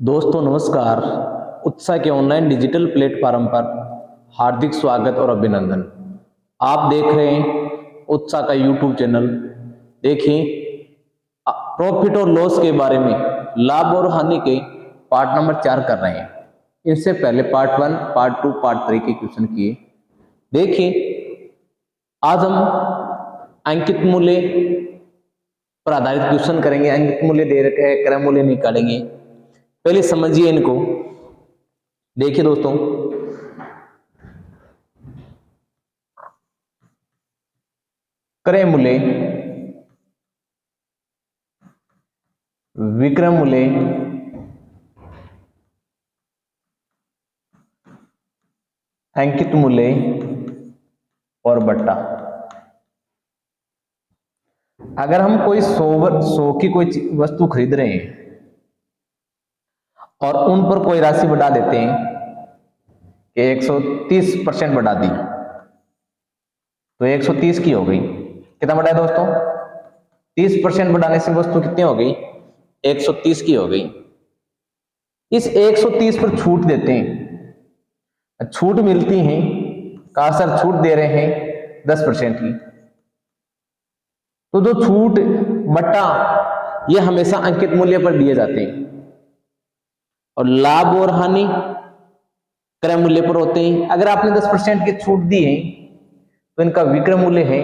दोस्तों नमस्कार। उत्साह के ऑनलाइन डिजिटल प्लेटफॉर्म पर हार्दिक स्वागत और अभिनंदन। आप देख रहे हैं उत्साह का यूट्यूब चैनल। देखिए प्रॉफिट और लॉस के बारे में, लाभ और हानि के पार्ट नंबर 4 कर रहे हैं। इससे पहले पार्ट 1, पार्ट 2, पार्ट 3 के क्वेश्चन किए। देखिए आज हम अंकित मूल्य पर आधारित क्वेश्चन करेंगे। अंकित मूल्य दे रखे हैं, क्रय मूल्य निकालेंगे। पहले समझिए इनको। देखिए दोस्तों, क्रय मूल्य, विक्रय मूल्य, अंकित मूल्य और बट्टा। अगर हम कोई 100 की कोई वस्तु खरीद रहे हैं और उन पर कोई राशि बढ़ा देते हैं कि 130% बढ़ा दी, तो 130 की हो गई। कितना बढ़ा है दोस्तों? 30% बढ़ाने से वस्तु कितनी हो गई? 130 की हो गई। इस 130 पर छूट देते हैं, छूट मिलती है। कहा सर छूट दे रहे हैं 10% की, तो जो छूट बट्टा ये हमेशा अंकित मूल्य पर दिए जाते हैं और लाभ और हानि क्रय मूल्य पर होते हैं। अगर आपने 10% की छूट दी है तो इनका विक्रय मूल्य है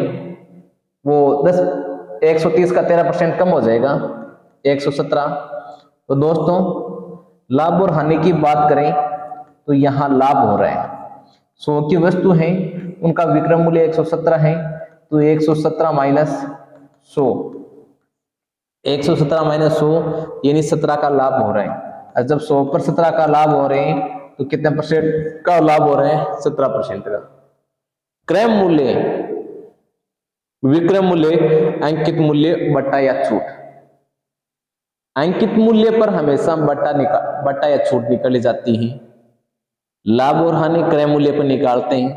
वो 130 का 13% कम हो जाएगा, 117। तो दोस्तों लाभ और हानि की बात करें तो यहां लाभ हो रहा है। 100 की वस्तु है, उनका विक्रय मूल्य 117 है, तो 117 माइनस 100, 117 माइनस 100 यानी 17 का लाभ हो रहा है। और जब 100 पर 17 का लाभ हो रहे हैं तो कितने परसेंट का लाभ हो रहा है? 17% का। क्रय मूल्य, विक्रय मूल्य, अंकित मूल्य बट्टा या छूट। अंकित मूल्य पर हमेशा बट्टा या छूट निकाली जाती है। लाभ और हानि क्रय मूल्य पर निकालते हैं।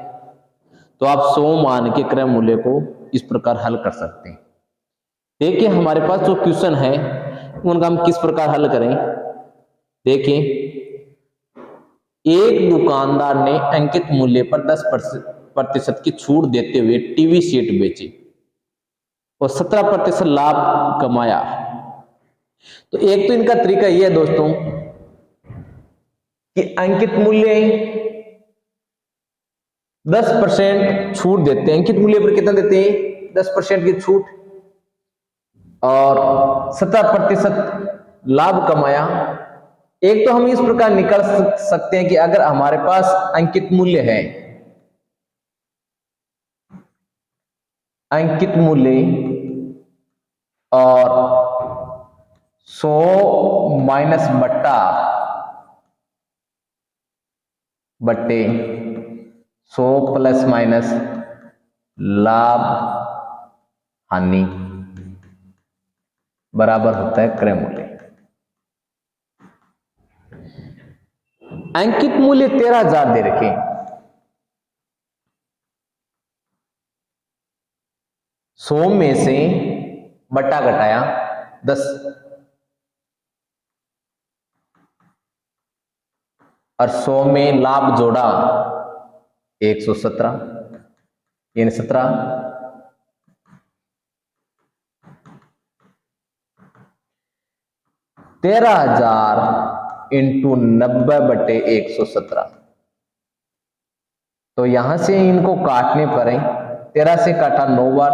तो आप 100 मान के क्रय मूल्य को इस प्रकार हल कर सकते हैं। देखिए हमारे पास जो क्वेश्चन है उनका हम किस प्रकार हल करें। देखिए एक दुकानदार ने अंकित मूल्य पर 10% की छूट देते हुए टीवी सेट बेचे और 17% लाभ कमाया। तो एक तो इनका तरीका यह है दोस्तों कि अंकित मूल्य 10% छूट देते हैं। अंकित मूल्य पर कितना देते हैं? 10% की छूट और 17% लाभ कमाया। एक तो हम इस प्रकार निकाल सकते हैं कि अगर हमारे पास अंकित मूल्य है, अंकित मूल्य और 100 माइनस बट्टा बट्टे 100 प्लस माइनस लाभ हानि बराबर होता है क्रय मूल्य। अंकित मूल्य 13,000 दे रखे, 100 में से बट्टा घटाया 10 और 100 में लाभ जोड़ा 117 यानी 17। 13,000 इंटू 90/117। तो यहां से इनको काटने पड़े। 13 से काटा 9 बार,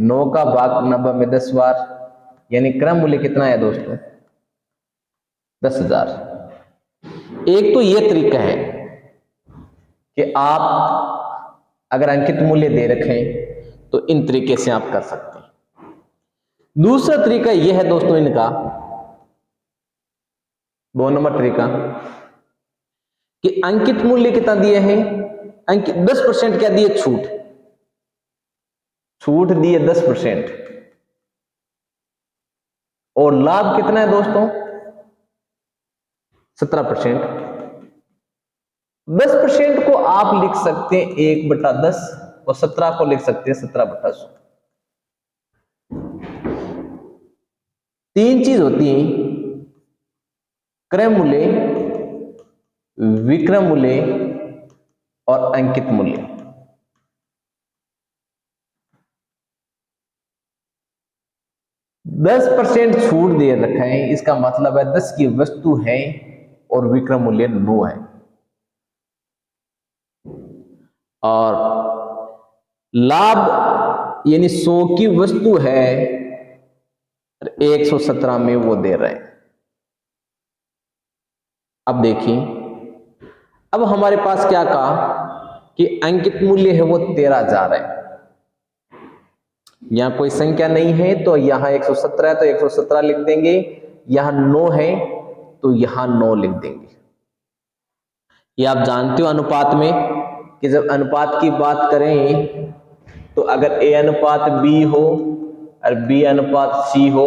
9 का भाग 90 में 10 बार, यानी क्रय मूल्य कितना है दोस्तों? 10,000। एक तो यह तरीका है कि आप अगर अंकित मूल्य दे रखें तो इन तरीके से आप कर सकते हैं। दूसरा तरीका यह है दोस्तों इनका, 2 नंबर तरीका, कि अंकित मूल्य कितना दिए हैं? अंकित 10% क्या दिए? छूट, छूट दिए 10% और लाभ कितना है दोस्तों? 17%। 10% को आप लिख सकते हैं 1/10 और 17 को लिख सकते हैं 17/100। 3 चीज होती है क्रय मूल्य, विक्रय मूल्य और अंकित मूल्य। दस % छूट दे रखा है, इसका मतलब है 10 की वस्तु है और विक्रय मूल्य 9 है। और लाभ यानी 100 की वस्तु है 117 में वो दे रहे हैं। अब देखिए, अब हमारे पास क्या कहा कि अंकित मूल्य है वो 13,000 है। यहां कोई संख्या नहीं है तो यहां 117 है तो 117 लिख देंगे, यहां 9 है तो यहां 9 लिख देंगे। ये आप जानते हो अनुपात में कि जब अनुपात की बात करें तो अगर A अनुपात B हो और B अनुपात C हो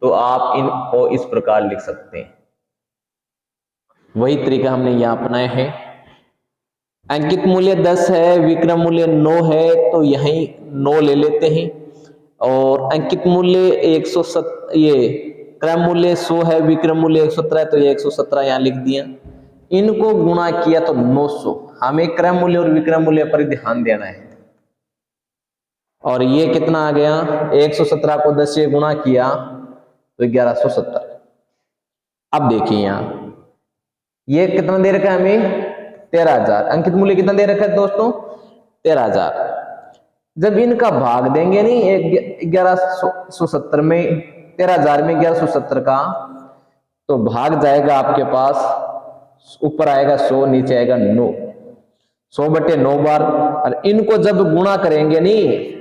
तो आप इनको इस प्रकार लिख सकते हैं। वही तरीका हमने यहां अपनाया है। अंकित मूल्य 10 है, विक्रय मूल्य 9 है तो यहीं 9 ले लेते हैं। और अंकित मूल्य 107, ये क्रय मूल्य 100 है, विक्रय मूल्य 117 है तो ये 117 यहां लिख दिया। इनको गुणा किया तो 900। हमें क्रय मूल्य और विक्रय मूल्य पर ध्यान देना है। और ये कितना आ गया, 117 को 10 से गुणा किया तो 1170। अब देखिए यहां ये कितना दे रखा है हमें, 13,000। अंकित मूल्य कितना दे रखा है दोस्तों, 13,000। जब इनका भाग देंगे नहीं 1170 में, 13,000 में 1170 का, तो भाग जाएगा आपके पास, ऊपर आएगा 100 नीचे आएगा 9, 100/9 बार। और इनको जब गुणा करेंगे नहीं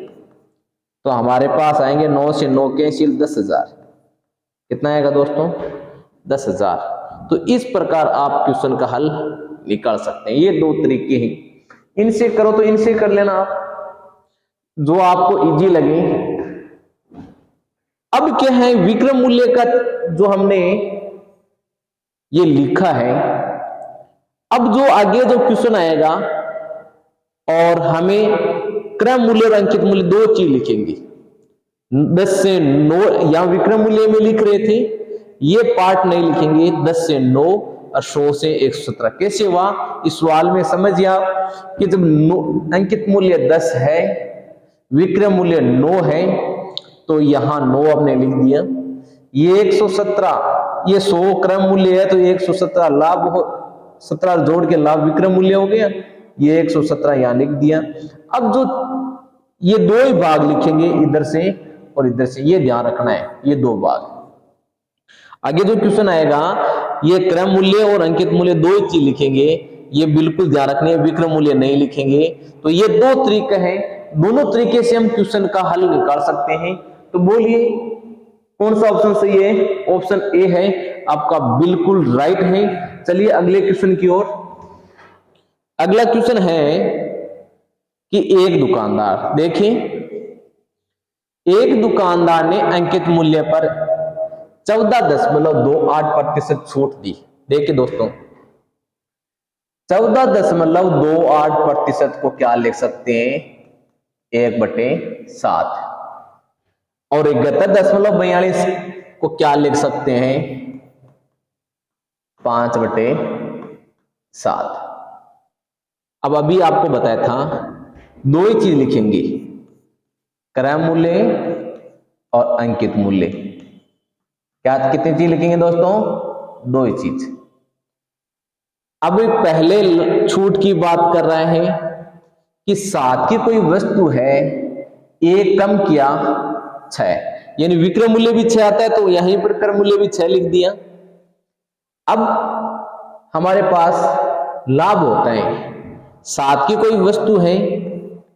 तो हमारे पास आएंगे 9 से 9 कैंसिल 10,000। कितना आएगा दोस्तों, 10,000। तो इस प्रकार आप क्वेश्चन का हल निकाल सकते हैं। ये दो तरीके हैं, इनसे करो तो इनसे कर लेना आप, जो आपको इजी लगे। अब क्या है, विक्रय मूल्य का जो हमने ये लिखा है, अब जो आगे जो क्वेश्चन आएगा और हमें क्रय मूल्य और अंकित मूल्य दो चीज लिखेंगे। 10 से 9 या विक्रय मूल्य में लिख रहे थे, ये पार्ट नहीं लिखेंगे। 10 से 9 और 100 से 117 कैसे हुआ, इस सवाल में समझिए आप कि जब अंकित मूल्य 10 है, विक्रय मूल्य 9 है, तो यहां 9 आपने लिख दिया। ये 117, ये 100 क्रय मूल्य है तो 117 लाभ हो, 17 जोड़ के लाभ विक्रय मूल्य हो गया, ये 117 यहां लिख दिया। अब जो ये दो ही भाग लिखेंगे, इधर से और इधर से, ये ध्यान रखना है, ये दो भाग। आगे जो क्वेश्चन आएगा, ये क्रय मूल्य और अंकित मूल्य दो ही चीज लिखेंगे, ये बिल्कुल ध्यान रखना है, विक्रय मूल्य नहीं लिखेंगे। तो ये दो तरीके हैं, दोनों तरीके से हम क्वेश्चन का हल निकाल सकते हैं। तो बोलिए कौन सा ऑप्शन सही है, ऑप्शन ए है आपका, बिल्कुल राइट है। चलिए अगले क्वेश्चन की ओर। अगला क्वेश्चन है कि एक दुकानदार, देखिए एक दुकानदार ने अंकित मूल्य पर 14.28% छूट दी। देखिए दोस्तों, 14.28% को क्या लिख सकते हैं, 1/7। और 71.42 को क्या लिख सकते हैं, 5/7। अब अभी आपको बताया था दो ही चीज लिखेंगे, क्रय मूल्य और अंकित मूल्य। क्या कितनी चीज लिखेंगे दोस्तों, दो ही चीज। अब पहले छूट की बात कर रहे हैं कि 7 की कोई वस्तु है, एक कम किया 6, यानी विक्रय मूल्य भी 6 आता है तो यहीं पर क्रय मूल्य भी 6 लिख दिया। अब हमारे पास लाभ होता है, 7 की कोई वस्तु है,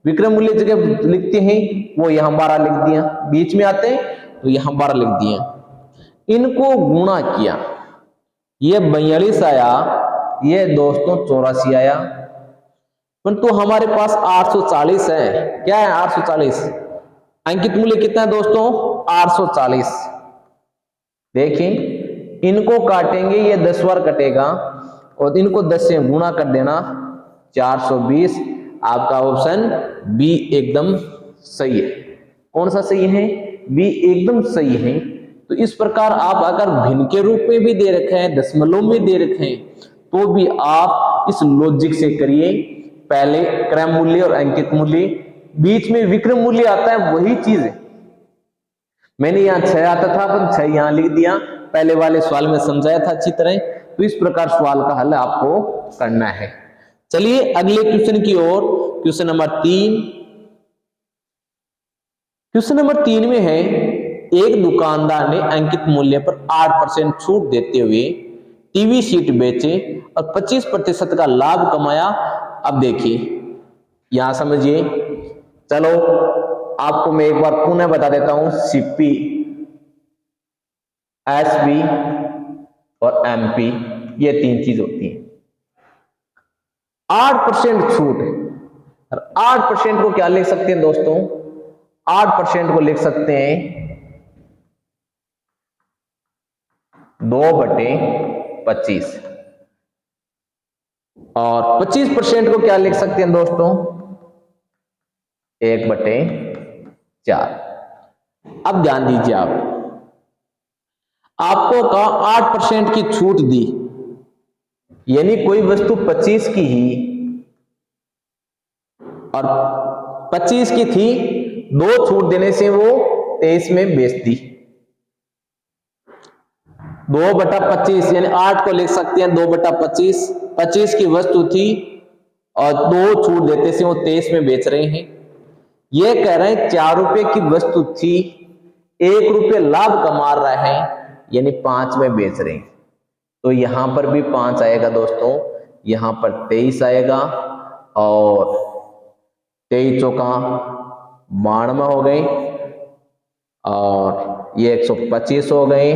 विक्रय मूल्य जगह लिखते हैं वो यहां 12 लिख दिया, बीच में आते हैं तो यहां 12 लिख दिया। इनको गुणा किया, ये 42 आया, ये दोस्तों 84 आया, परंतु तो हमारे पास 840 है। क्या है 840, अंकित मूल्य कितना है दोस्तों, 840। देखिए इनको काटेंगे, ये 10 बार कटेगा और इनको 10 से गुणा कर देना, 420। आपका ऑप्शन बी एकदम सही है। कौन सा सही है, बी एकदम सही है। तो इस प्रकार आप अगर भिन्न के रूप में भी दे रखे हैं, दशमलव में दे रखे हैं, तो भी आप इस लॉजिक से करिए। पहले क्रम मूल्य और अंकित मूल्य, बीच में विक्रम मूल्य आता है, वही चीज है। मैंने यहाँ 6 आता था, पर 6 यहाँ लिख दिया, पहले वाले सवाल में समझाया था अच्छी तरह। तो इस प्रकार सवाल का हल आपको करना है। चलिए अगले क्वेश्चन की ओर। Question number 3। क्वेश्चन नंबर 3 में है, एक दुकानदार ने अंकित मूल्य पर 8% छूट देते हुए टीवी सीट बेचे और 25% का लाभ कमाया। अब देखिए, यहां समझिए। चलो आपको मैं एक बार पुनः बता देता हूं। सीपी, एसबी और एमपी, ये 3 चीज होती है। 8% छूट है, और 8% को क्या लिख सकते हैं दोस्तों? 8% को लिख सकते हैं 2/25, और 25% को क्या लिख सकते हैं दोस्तों? 1/4। अब ध्यान दीजिए, आपको कहा 8% की छूट दी, यानी कोई वस्तु 25 की ही और 25 की थी, 2 छूट देने से वो 23 में बेच दी। 2/25 यानी 8 को लिख सकते हैं 2/25। 25 की वस्तु थी और 2 छूट देते से वो 23 में बेच रहे हैं। ये कह रहे हैं 4 रुपए की वस्तु थी, 1 रुपये लाभ कमा रहे हैं, यानी 5 में बेच रहे हैं। तो यहां पर भी 5 आएगा दोस्तों, यहां पर 23 आएगा, और 23 चौका 92 हो गए, और ये 125 हो गए।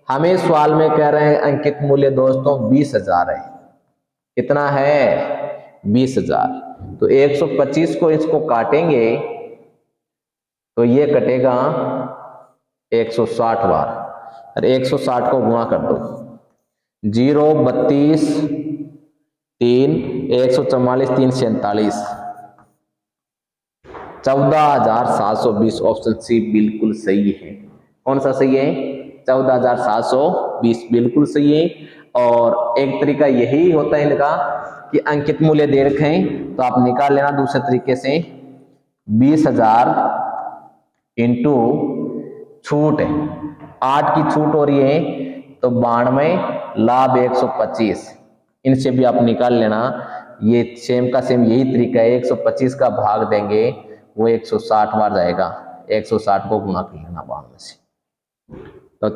हमें सवाल में कह रहे हैं अंकित मूल्य दोस्तों 20,000 है। कितना है? 20,000। तो 125 को इसको काटेंगे तो ये कटेगा 160 बार, और 160 को गुणा कर दो। 0, 32, 3, 144, 3, 47, 14,720। ऑप्शन सी बिल्कुल सही है। कौन सा सही है? 14,720 बिल्कुल सही है। और एक तरीका यही होता है इनका कि अंकित मूल्य दे रखे हैं तो आप निकाल लेना दूसरे तरीके से। 20,000 इंटू छूट है, 8 की छूट हो रही है तो 92, लाभ 125, इनसे भी आप निकाल लेना। ये सेम का सेम यही तरीका है। 125 का भाग देंगे वो 160 बार जाएगा, 160 को गुणा कर लेना 92 से, तो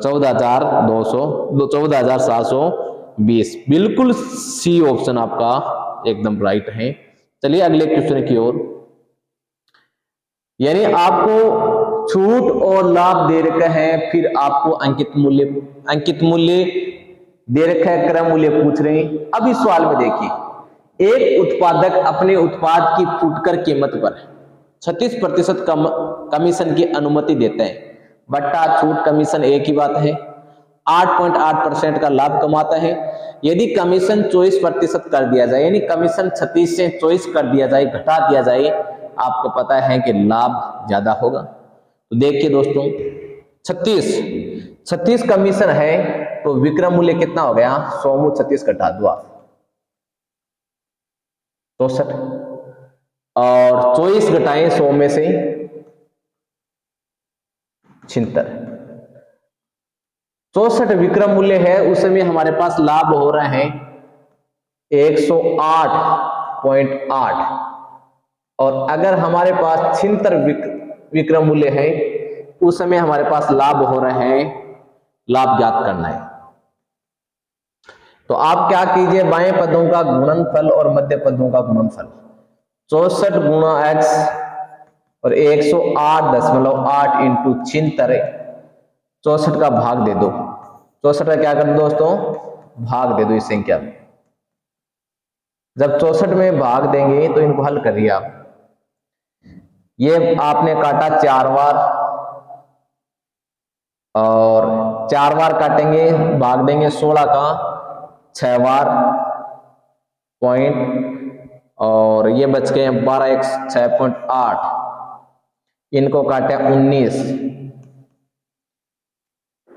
14,720 बिल्कुल सी ऑप्शन आपका एकदम राइट है। चलिए अगले क्वेश्चन की ओर। यानी आपको छूट और लाभ दे रखा है, फिर आपको अंकित मूल्य दे रखा है, क्रय मूल्य पूछ रहे हैं। अब इस सवाल में देखिए, एक उत्पादक अपने उत्पाद की फुटकर कीमत पर 36% कमीशन की अनुमति देते हैं। बट्टा छूट कमीशन एक ही बात है। 8.8% का लाभ कमाता है। यदि कमीशन 24% कर दिया जाए, यानी कमीशन 36 से 24 कर दिया जाए, घटा दिया जाए, आपको पता है कि लाभ ज्यादा होगा। तो देखिए दोस्तों, 36 कमीशन है तो विक्रय मूल्य कितना हो गया? 100 में 36 घटा दो आप, 64, और 24 घटाएं 100 में से 76, 64 विक्रय मूल्य है। उस समय हमारे पास लाभ हो रहा है 108.8, और अगर हमारे पास 76 विक्रय मूल्य है, उस समय हमारे पास लाभ हो रहा है, लाभ ज्ञात करना है। तो आप क्या कीजिए, बाएं पदों का गुणनफल और मध्य पदों का गुणनफल, 64 गुणा x और 108.8 इंटू 76, 64 का भाग दे दो। 64 का क्या कर दो दोस्तों? भाग दे दो इस संख्या में। जब 64 में भाग देंगे तो इनको हल करिए आप। ये आपने काटा 4 बार, और 4 बार काटेंगे, भाग देंगे 16 का 6 बार पॉइंट, और ये बच गए 12 x 6.8, इनको काटे 19,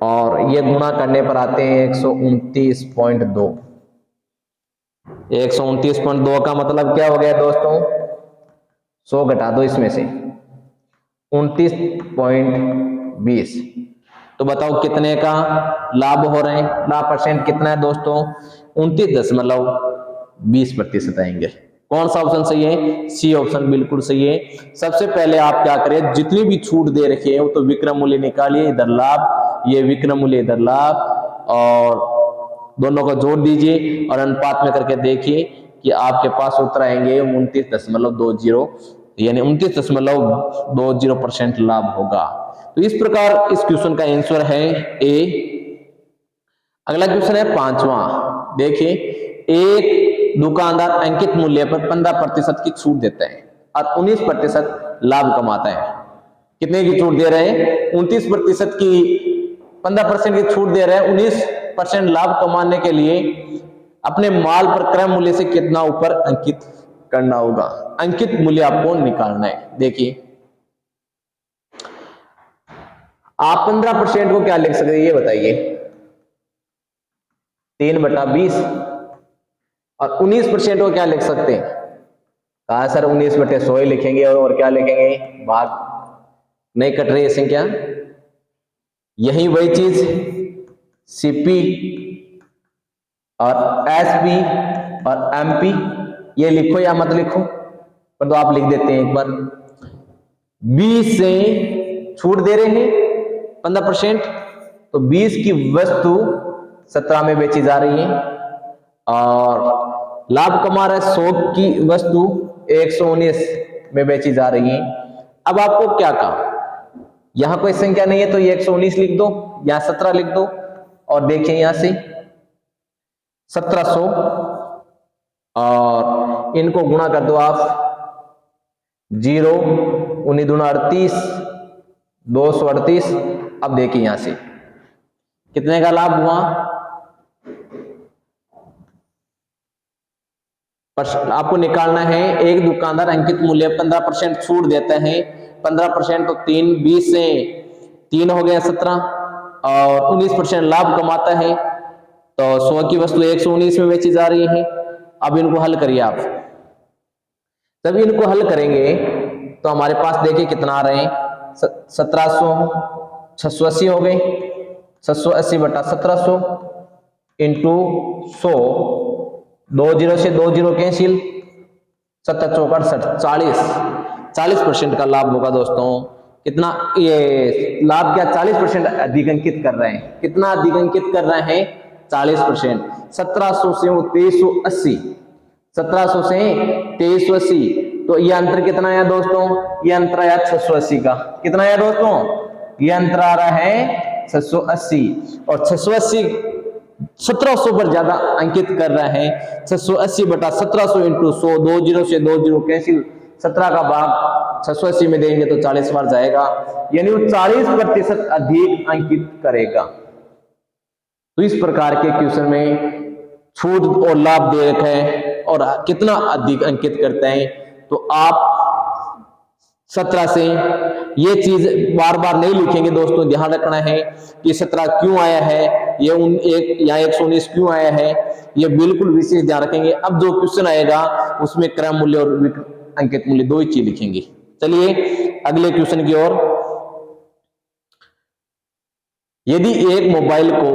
और ये गुणा करने पर आते हैं 129.2। 129.2 का मतलब क्या हो गया दोस्तों, 100 घटा दो इसमें से 29.20, तो बताओ कितने का लाभ हो रहे हैं। लाभ परसेंट कितना है दोस्तों, 29.20% आएंगे। कौन सा ऑप्शन सही है, सी ऑप्शन बिल्कुल सही है। सबसे पहले आप क्या करें, जितनी भी छूट दे रखी है वो तो विक्रम मूल्य निकालिए, इधर लाभ, ये विक्रम मूल्य इधर लाभ, और दोनों को जोड़ दीजिए और अनुपात में करके देखिए कि आपके पास उत्तर आएंगे 29.20, यानी 29.20% लाभ होगा। तो इस प्रकार इस क्वेश्चन का आंसर है ए। अगला क्वेश्चन है 5वां, देखिए एक दुकानदार अंकित मूल्य पर 15% की छूट देता है और 19% लाभ कमाता है। कितने की छूट दे रहे हैं, 29% की, 15% की छूट दे रहे हैं, 19% लाभ कमाने के लिए अपने माल पर क्रय मूल्य से कितना ऊपर अंकित करना होगा। अंकित मूल्य आपको निकालना है। देखिए आप 15% को क्या लिख सकते हैं, ये बताइए, 3/20, और 19% को क्या लिख सकते हैं, कहा सर 19/100 ही लिखेंगे, और क्या लिखेंगे, भाग, नहीं कट रही है संख्या। यही वही चीज सीपी और एसपी और एमपी, ये लिखो या मत लिखो, पर तो आप लिख देते हैं एक बार। 20 से छूट दे रहे हैं 15%, तो 20 की वस्तु 17 में बेची जा रही है, और लाभ कमा रहा है 100 की वस्तु 119 में बेची जा रही है। अब आपको क्या कहा, यहां कोई संख्या नहीं है तो ये 119 लिख दो, यहां 17 लिख दो, और देखिए यहां से 1700, और इनको गुणा कर दो आप, 0 19 दूना 38, 238। अब देखिए यहां से कितने का लाभ हुआ, आपको निकालना है। एक दुकानदार अंकित मूल्य 15% छूट देता है, 15% तो 3, 20 से 3 हो गया 17, और 19% लाभ कमाता है, तो 100 की वस्तु 119 में बेची जा रही है। अब इनको हल करिए आप, जब इनको हल करेंगे तो हमारे पास देखिए कितना आ रहे हैं, 1700, 680 हो गए, 680/1700 इंटू 100, 20 से 20 कैंसिल, 7 चौक 68, 40% का लाभ होगा दोस्तों। कितना, ये लाभ क्या 40% अधिक अंकित कर रहे हैं, कितना अधिक अंकित कर रहे हैं, 40%। 1700 से 2380, 1700 से 2380, तो ये अंतर कितना आया दोस्तों, ये अंतर आया 680 का। कितना आया दोस्तों, ये अंतर आ रहा है 680, और 680 1700 पर ज्यादा अंकित कर रहा है। 680/1700 इंटू 100, 20 से 20 कैंसिल, 17 का भाग 680 में देंगे तो 40 बार जाएगा, यानी वो 40% अधिक अंकित करेगा। तो इस प्रकार के क्वेश्चन में छूट और लाभ दे रखा है और कितना अधिक अंकित करते हैं, तो आप 17 से ये चीज बार बार नहीं लिखेंगे दोस्तों, ध्यान रखना है कि 17 क्यों आया है, ये यहाँ 119 क्यों आया है, ये बिल्कुल विशेष ध्यान रखेंगे। अब जो क्वेश्चन आएगा उसमें क्रम मूल्य और अंकित मूल्य दो ही चीज लिखेंगे। चलिए अगले क्वेश्चन की ओर। यदि एक मोबाइल को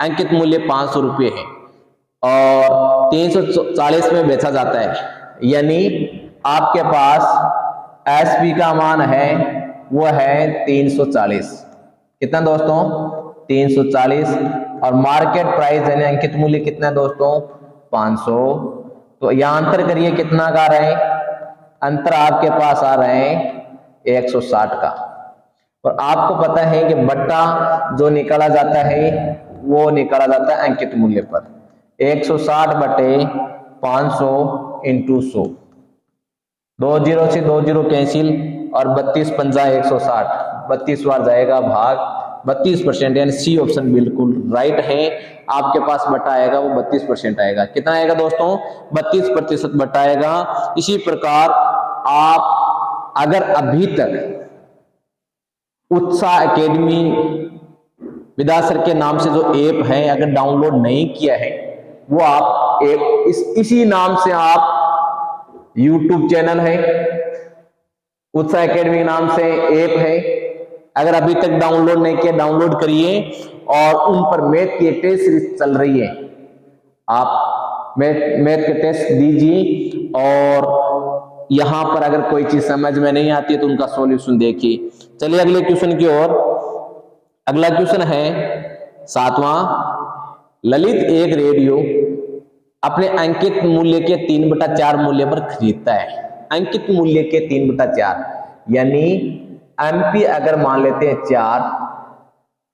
अंकित मूल्य 500 रुपये है और 340 में बेचा जाता है, यानी आपके पास एसपी का मान है वो है 340, कितना दोस्तों, 340, और मार्केट प्राइस यानी अंकित मूल्य कितना है दोस्तों, 500। तो यहां अंतर करिए कितना का आ रहा है, अंतर आपके पास आ रहे हैं 160 का, और आपको पता है कि बट्टा जो निकाला जाता है वो निकाला जाता है अंकित मूल्य पर। 160/500 इंटू 100, 20 से 20 कैंसिल, और 32 पंजा 160, 32 बार जाएगा भाग 32%, यानी सी ऑप्शन बिल्कुल राइट है। आपके पास बटा आएगा वो 32% आएगा। कितना आएगा दोस्तों, 32% बटा आएगा। इसी प्रकार आप अगर अभी तक उत्साह एकेडमी विदा सर के नाम से जो ऐप है, अगर डाउनलोड नहीं किया है वो आप इसी नाम से आप यूट्यूब चैनल है, उत्साह एकेडमी नाम से ऐप है, अगर अभी तक डाउनलोड नहीं किया डाउनलोड करिए और उन पर मैथ की टेस्ट सीरीज चल रही है, आप मैथ के टेस्ट दीजिए और यहां पर अगर कोई चीज समझ में नहीं आती है तो उनका सॉल्यूशन देखिए। चलिए अगले क्वेश्चन की ओर। अगला क्वेश्चन है 7वां, ललित एक रेडियो अपने अंकित मूल्य के 3/4 मूल्य पर खरीदता है। अंकित मूल्य के 3/4 यानी एमपी अगर मान लेते हैं 4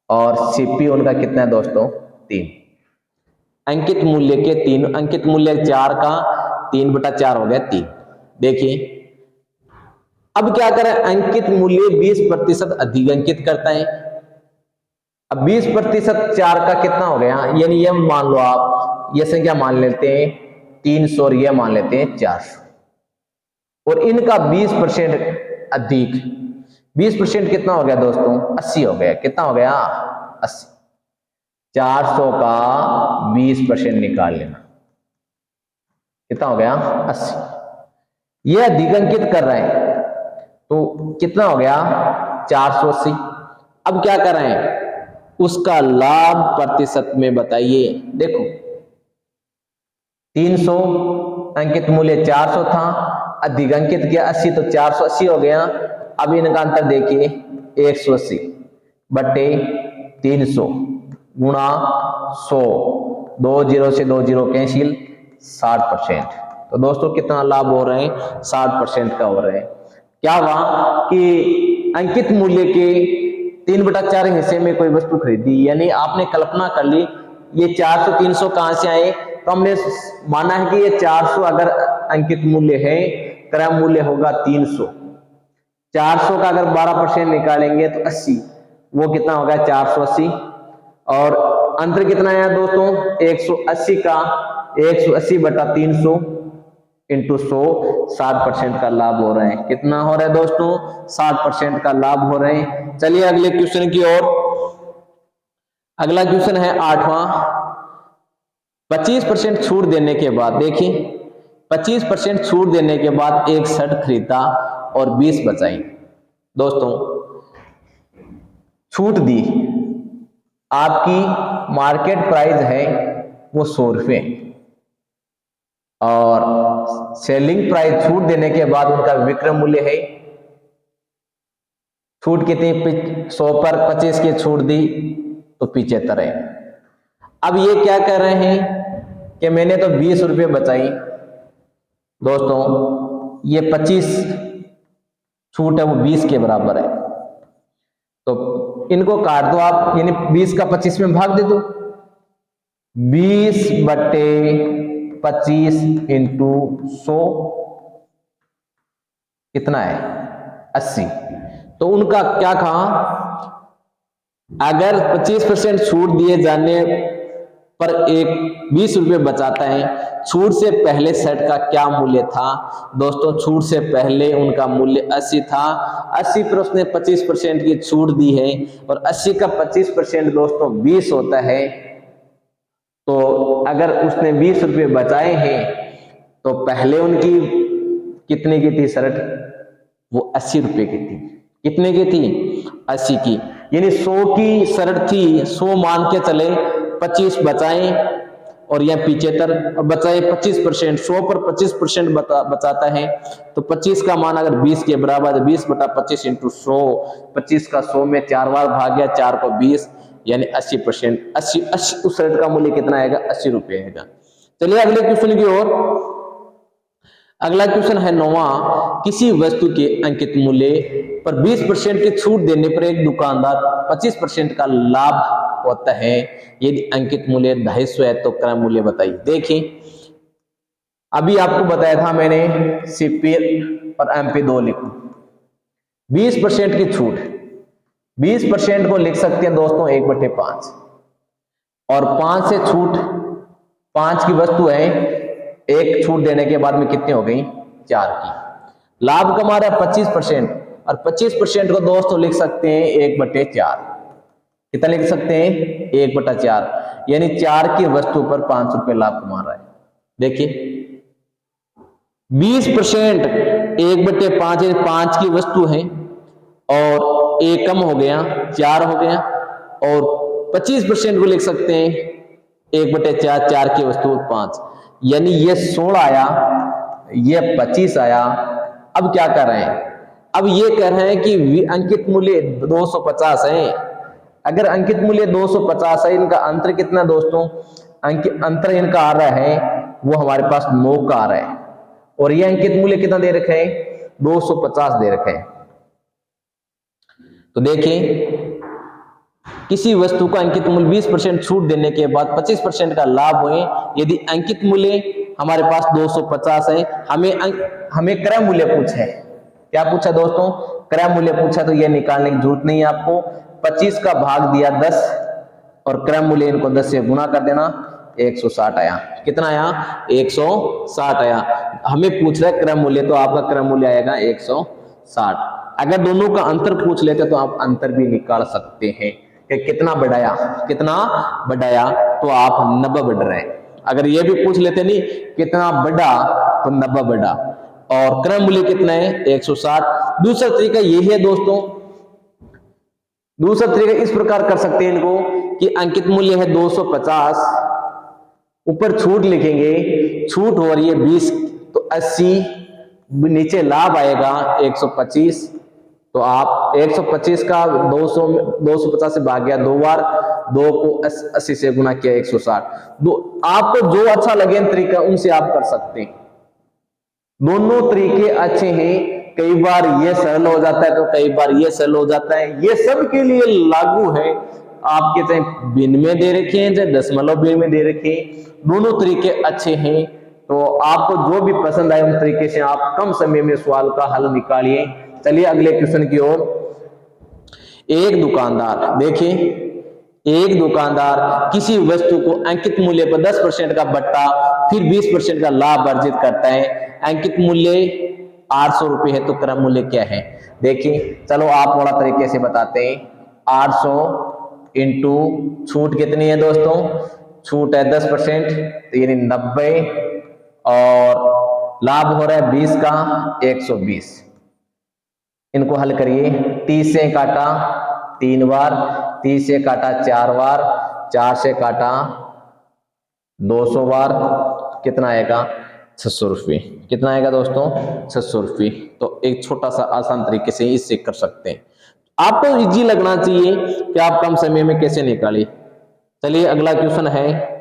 और सीपी उनका कितना है दोस्तों 3। अंकित मूल्य के 3, अंकित मूल्य 4 का 3/4 हो गया 3। देखिए अब क्या करें, अंकित मूल्य 20% अधिक अंकित करता है। अब 20% 4 का कितना हो गया, यानी ये मान लो आप ये संख्या मान लेते हैं 300 और ये मान लेते हैं 400 और इनका 20% अधिक, 20% कितना हो गया दोस्तों 80 हो गया। कितना हो गया 80। 400 का 20% निकाल लेना, कितना हो गया 80। ये अधिक अंकित कर रहे हैं तो कितना हो गया 480। अब क्या कर रहे हैं, उसका लाभ प्रतिशत में बताइए। देखो 300 अंकित मूल्य 400 था, अधिक अंकित किया 80 तो 480 हो गया। अब इनका अंतर देखिए 180 बटे 300 गुणा 100, 2 0 से 2 0 कैंसिल, 60%। तो दोस्तों कितना लाभ हो रहे हैं 60% का हो रहे हैं। क्या हुआ कि अंकित मूल्य के 3/4 हिस्से में कोई वस्तु खरीदी, यानी आपने कल्पना कर ली ये 400 300 कहां से आए, तो हमने माना है कि ये 400 अगर अंकित मूल्य है, क्रय मूल्य होगा 300। 400 का अगर 12% निकालेंगे तो 80, वो कितना हो गया 480 और अंतर कितना है दोस्तों 180 का 180 बटा 300 इंटू 100, 60% का लाभ हो रहे हैं। कितना हो रहा है दोस्तों 60% का लाभ हो रहे हैं। चलिए अगले क्वेश्चन की ओर। अगला क्वेश्चन है 8वां, 25% छूट देने के बाद, देखिए 25% छूट देने के बाद एक शर्ट खरीदा और 20 बचाई। दोस्तों छूट दी, आपकी मार्केट प्राइस है वो 100 रुपये और सेलिंग प्राइस छूट देने के बाद उनका विक्रय मूल्य है, छूट कितनी 100 पर 25 की छूट दी तो 75 है। अब ये क्या कर रहे हैं कि मैंने तो 20 रुपये बचाई दोस्तों, ये 25 छूट है वो 20 के बराबर है, तो इनको काट दो आप, यानी 20 का 25 में भाग दे दो, 20 बटे 25 इंटू 100 कितना है 80। तो उनका क्या कहा, अगर 25% छूट दिए जाने पर एक 20 रुपये बचाता है। छूट से पहले शर्ट का क्या मूल्य था दोस्तों, छूट से पहले उनका मूल्य 80 था, 80 पर उसने 25% की छूट दी है और 80 का 25% दोस्तों 20 होता है। तो अगर उसने 20 रुपये बचाए हैं तो पहले उनकी कितने की थी शर्ट, वो 80 रुपये की थी। कितने की थी 80 की, यानी 100 की शर्ट थी, 100 मान के चले, 25 बचाए और यह 75 बचाए 25%, 100 पर 25% बचाता है तो 25 का मान अगर 20 के बराबर, 20 बटा 25 इंटू 100, 25 का 100 में 4 बार भाग गया, 4 को 20 यानी 80%, 80 उस शर्ट का मूल्य कितना आएगा 80 रुपये आएगा। चलिए अगले क्वेश्चन की ओर। अगला क्वेश्चन है 9वां, किसी वस्तु के अंकित मूल्य पर 20% की छूट देने पर एक दुकानदार 25% का लाभ होता है। यदि अंकित मूल्य 250 है तो क्रय मूल्य बताइए। देखिए अभी आपको बताया था मैंने सीपी और एमपी 2 लिखो, 20% की छूट, 20% को लिख सकते हैं दोस्तों 1/5 और 5 से छूट, 5 की वस्तु है, एक छूट देने के बाद में कितनी हो गई 4 की। लाभ कमा रहा है 25% और 25% को दोस्तों लिख सकते हैं 1/4। कितना लिख सकते हैं 1/4, यानी 4 की वस्तु पर 5 रुपए लाभ कमा रहा है। देखिए 20% 1/5 यानी 5 की वस्तु है और एक कम हो गया 4 हो गया, और 25% को लिख सकते हैं 1/4, 4 की वस्तु 5, यानी ये 16 आया, ये 25 आया। अब क्या कर रहे हैं, अब ये कह रहे हैं कि अंकित मूल्य 250 है। अगर अंकित मूल्य 250 है, इनका अंतर कितना दोस्तों, अंतर इनका आ रहा है वो हमारे पास 9 का आ रहा है, और ये अंकित मूल्य कितना दे रखे हैं 250 दे रखे हैं। तो देखिए किसी वस्तु का अंकित मूल्य 20% छूट देने के बाद 25% का लाभ हुए, यदि अंकित मूल्य हमारे पास 250 है, हमें क्रय मूल्य पूछा है। क्या पूछा दोस्तों, क्रय मूल्य पूछा, तो ये निकालने की जरूरत नहीं है आपको। 25 का भाग दिया 10 और क्रय मूल्य इनको 10 से गुना कर देना, 160 आया। कितना आया 160 आया। हमें पूछ रहा है क्रय मूल्य, तो आपका क्रय मूल्य आएगा 160। अगर दोनों का अंतर पूछ लेते तो आप अंतर भी निकाल सकते हैं कि कितना बढ़ाया, तो आप 90 बढ़ रहे हैं। अगर ये भी पूछ लेते नहीं कितना बढ़ा, तो 90 बढ़ा, और क्रय मूल्य कितना है 160। दूसरा तरीका यही है दोस्तों, दूसरा तरीका इस प्रकार कर सकते हैं इनको कि अंकित मूल्य है 250, ऊपर छूट लिखेंगे, छूट हो रही है 20, तो 80, नीचे लाभ आएगा 125, तो आप 125 का 250 से भाग गया 2 बार, 2 को 80 से गुना किया 160। आपको जो अच्छा लगे तरीका उनसे आप कर सकते हैं। दोनों तरीके अच्छे हैं, कई बार ये सरल हो जाता है तो कई बार ये सरल हो जाता है। ये सब के लिए लागू है, आपके चाहे भिन्न में दे रखे हैं चाहे दशमलव भिन्न में दे रखे हैं, दोनों तरीके अच्छे हैं। तो आपको जो भी पसंद आए उन तरीके से आप कम समय में सवाल का हल निकालिए। चलिए अगले क्वेश्चन की ओर। एक दुकानदार, देखिए एक दुकानदार किसी वस्तु को अंकित मूल्य पर 10% का बट्टा फिर 20% का लाभ अर्जित करता है। अंकित मूल्य 800 रुपए है, तो क्रय मूल्य क्या है। देखिए चलो आप थोड़ा तरीके से बताते हैं। 800 इंटू छूट कितनी है दोस्तों, छूट है 10%, तो यानी 90, और लाभ हो रहा है 20 का 120। इनको हल करिए। 30 से काटा 3 बार, 30 से काटा 4 बार, 4 से काटा 200 बार, कितना आएगा 600 रुपये। कितना आएगा दोस्तों 600 रुपये। तो एक छोटा सा आसान तरीके से इससे कर सकते हैं। आपको इजी लगना चाहिए कि आप कम समय में कैसे निकालिए। चलिए अगला क्वेश्चन है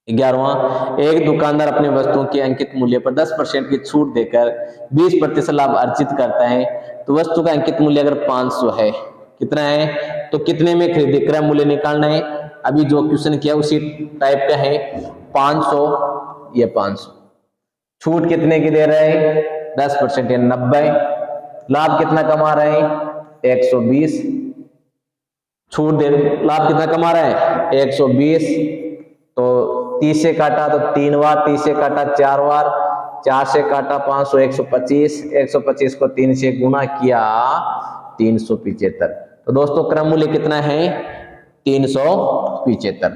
11वां। एक दुकानदार अपने वस्तुओं के अंकित मूल्य पर 10% की छूट देकर 20% लाभ अर्जित करता है। तो वस्तु का अंकित मूल्य अगर 500 है, कितना है, तो कितने में खरीदे, क्रय मूल्य निकालना है। अभी जो क्वेश्चन किया उसी टाइप का है। 500, ये 500, छूट कितने की दे रहे हैं 10% या 90, लाभ कितना कमा रहे हैं 120, छूट दे, लाभ कितना कमा रहा है 120। तो 30 से काटा तो 3 बार, 30 से काटा 4 बार, 4 से काटा 500, 125, 125 को 3 से गुना किया 375। तो दोस्तों क्रय मूल्य कितना है 375।